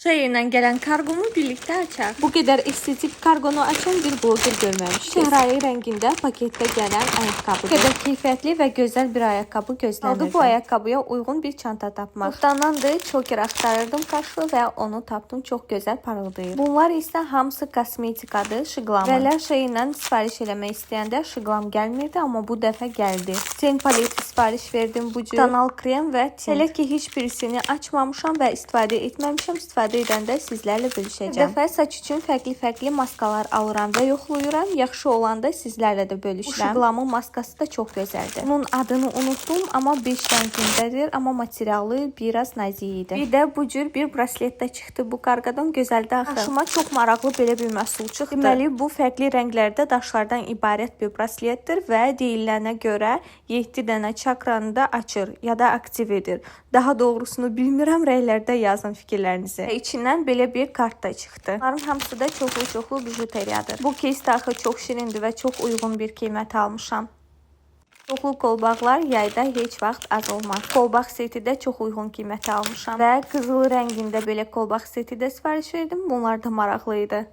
Şeyindən gələn kargomu birlikdə açaq. Bu qədər estetik kargonu açan bir bloger görməmişdik. Çəhrayı rəngində paketdə gələn ayaqqabıdır. Bu qədər keyfiyyətli və gözəl bir ayaqqabı gözlənirdim. Bu ayaqqabıya uyğun bir çanta tapmaq. Çoxdanandır çoker axtarırdım karşı və onu tapdım. Çox gözəl parıldayır. Bunlar isə hamısı kosmetikadır, şıqlamı. Vələ şeyindən sifariş eləmək istəyəndə şıqlam gəlmirdi, amma bu dəfə gəldi. Ten paleti sifariş verdim bu cür. Tonal krem və tint. Elə ki heç birisini açmamışam və istifadə etməmişəm. İstifadə edəndə sizlərlə bölüşəcəm. Bir dəfə saç üçün fərqli maskalar alıram və yoxluyuram. Yaxşı olanda sizlərlə də bölüşürəm. Bu şıqlamın maskası da çox gözəldir. Bunun adını unutdum, amma 5 rəngindədir, amma materialı biraz nazik idi. Bir də bu cür bir braslet də çıxdı bu karqadan. Gözəldir axı. Daşıma çox maraqlı belə bir məhsul çıxdı. Deməli bu fərqli rənglərdə daşlardan ibarət bir brasletdir və deyilənə görə 7 dənə çakranı da açır ya da aktiv edir. Daha doğrusunu bilmirəm, rəylərdə yazın fikirlərinizi. İçindən belə bir kart da çıxdı. Bunların hamısı da çoxlu bijuteriyadır. Bu keys daxı çox şirindir və çox uyğun bir qiymət almışam. Çoxlu qolbaqlar yayda heç vaxt az olmaz. Qolbaq seti də çox uyğun qiymətə almışam və qızıl rəngində belə qolbaq seti də sifariş verdim. Bunlar da maraqlı idi.